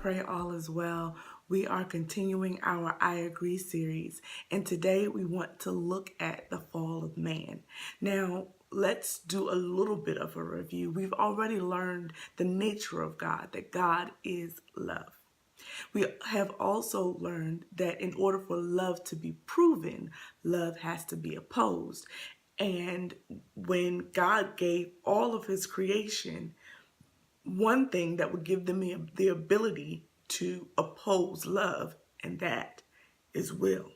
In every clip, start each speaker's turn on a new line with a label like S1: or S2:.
S1: pray all is well. We are continuing our I Agree series, and today we want to look at the fall of man. Now, let's do a little bit of a review. We've already learned the nature of God, that God is love. We have also learned that in order for love to be proven, love has to be opposed. And when God gave all of his creation, one thing that would give them the ability to oppose love, and that is will.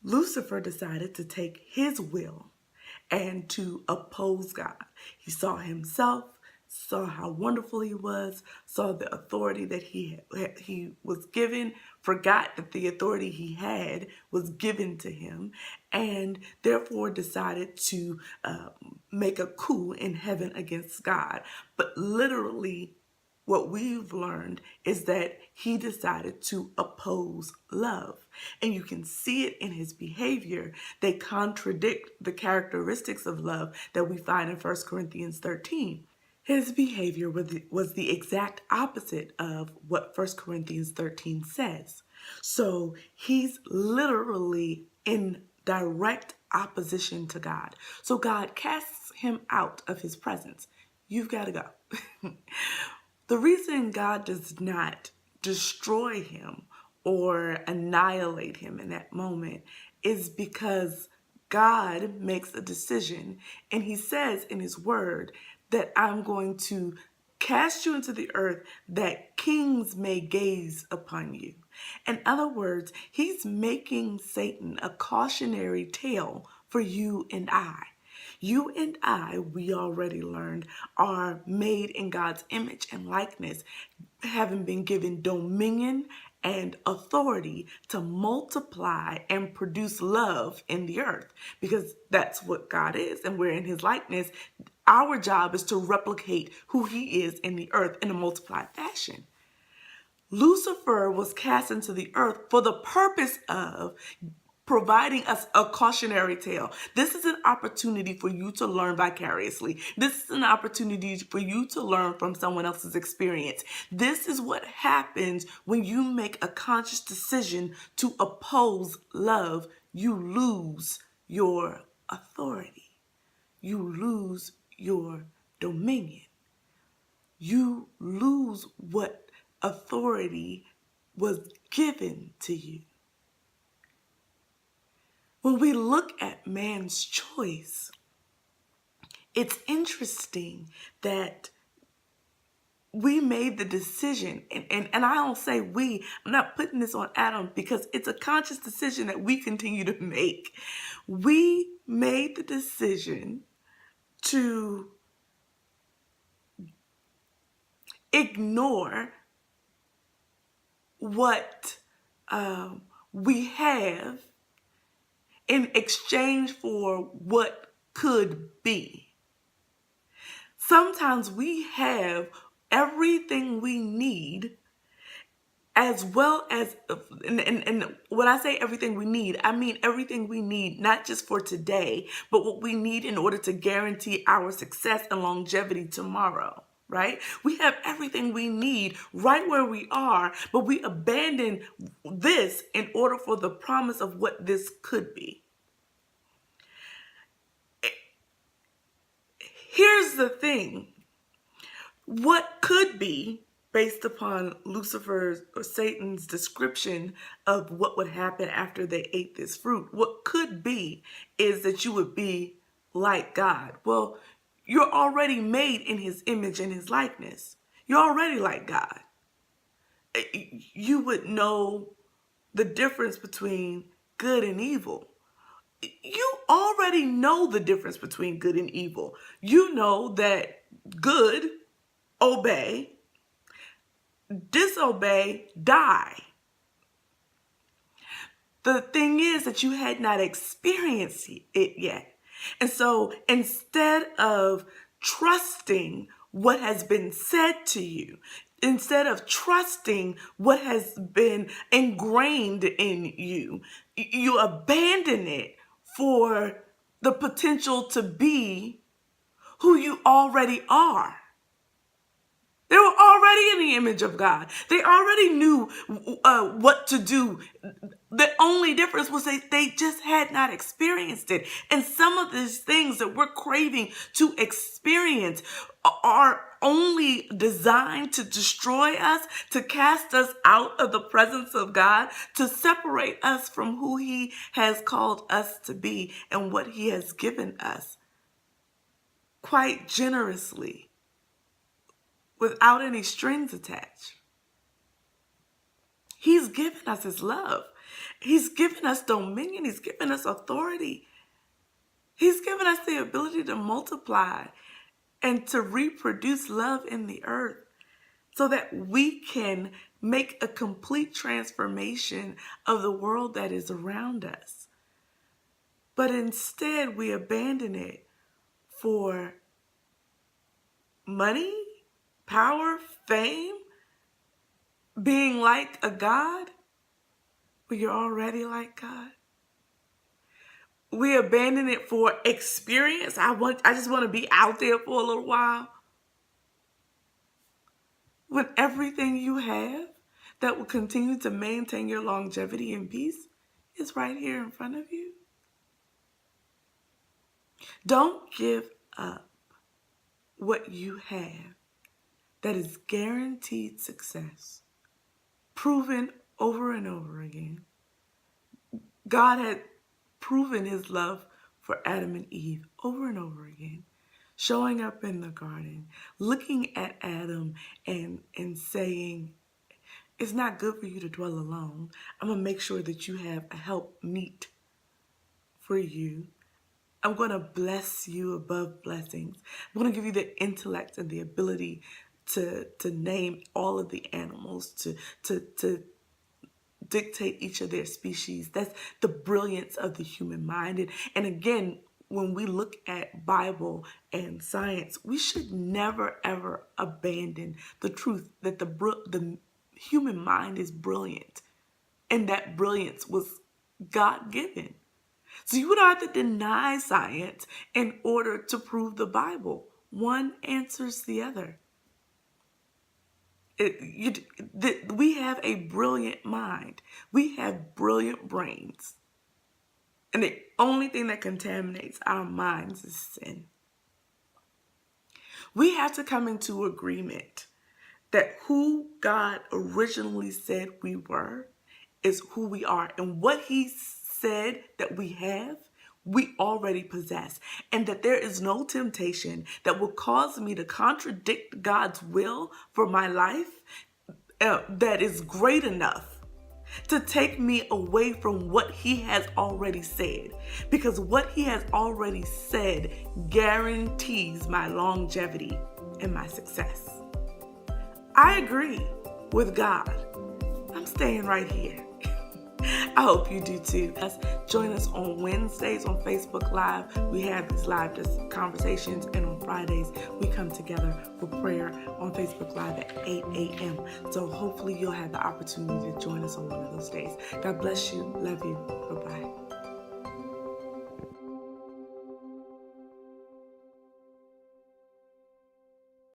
S1: Lucifer decided to take his will and to oppose God. He saw himself, saw how wonderful he was, saw the authority that he was given, forgot that the authority he had was given to him, and therefore decided to make a coup in heaven against God. But literally, what we've learned is that he decided to oppose love. And you can see it in his behavior. They contradict the characteristics of love that we find in 1 Corinthians 13. His behavior was the exact opposite of what 1 Corinthians 13 says. So he's literally in direct opposition to God. So God casts him out of his presence. You've got to go. The reason God does not destroy him or annihilate him in that moment is because God makes a decision, and he says in his word that I'm going to cast you into the earth that kings may gaze upon you. In other words, he's making Satan a cautionary tale for you and I. You and I, we already learned, are made in God's image and likeness, having been given dominion and authority to multiply and produce love in the earth, because that's what God is, and we're in his likeness. Our job is to replicate who he is in the earth in a multiplied fashion. Lucifer was cast into the earth for the purpose of providing us a cautionary tale. This is an opportunity for you to learn vicariously. This is an opportunity for you to learn from someone else's experience. This is what happens when you make a conscious decision to oppose love. You lose your authority. You lose your dominion. You lose what authority was given to you. When we look at man's choice, it's interesting that we made the decision, and I don't say we, I'm not putting this on Adam, because it's a conscious decision that we continue to make. We made the decision to ignore what we have in exchange for what could be. Sometimes we have everything we need, as well as, and when I say everything we need, I mean everything we need, not just for today, but what we need in order to guarantee our success and longevity tomorrow. Right? We have everything we need right where we are, but we abandon this in order for the promise of what this could be. Here's the thing. What could be, based upon Lucifer's or Satan's description of what would happen after they ate this fruit, what could be is that you would be like God. Well, you're already made in his image and his likeness. You're already like God. You would know the difference between good and evil. You already know the difference between good and evil. You know that good, obey, disobey, die. The thing is that you had not experienced it yet. And so instead of trusting what has been said to you, instead of trusting what has been ingrained in you, you abandon it for the potential to be who you already are. They were already in the image of God. They already knew what to do. The only difference was they just had not experienced it. And some of these things that we're craving to experience are only designed to destroy us, to cast us out of the presence of God, to separate us from who He has called us to be and what He has given us quite generously, without any strings attached. He's given us His love. He's given us dominion. He's given us authority. He's given us the ability to multiply and to reproduce love in the earth so that we can make a complete transformation of the world that is around us. But instead, we abandon it for money, power, fame, being like a God, when you're already like God. We abandon it for experience. I just want to be out there for a little while. When everything you have that will continue to maintain your longevity and peace is right here in front of you. Don't give up what you have that is guaranteed success, proven over and over again. God had proven His love for Adam and Eve over and over again, showing up in the garden, looking at Adam and saying, it's not good for you to dwell alone. I'm going to make sure that you have a help meet for you. I'm going to bless you above blessings. I'm going to give you the intellect and the ability to name all of the animals, to dictate each of their species. That's the brilliance of the human mind. And again, when we look at Bible and science, we should never, ever abandon the truth that the human mind is brilliant. And that brilliance was God-given. So you don't have to deny science in order to prove the Bible. One answers the other. We have a brilliant mind. We have brilliant brains. And the only thing that contaminates our minds is sin. We have to come into agreement that who God originally said we were is who we are. And what He said that we have, we already possess. And that there is no temptation that will cause me to contradict God's will for my life that is great enough to take me away from what He has already said. Because what He has already said guarantees my longevity and my success. I agree with God. I'm staying right here. I hope you do too. Join us on Wednesdays on Facebook Live. We have these live conversations, and on Fridays we come together for prayer on Facebook Live at 8 a.m. So hopefully you'll have the opportunity to join us on one of those days. God bless you. Love you. Bye-bye.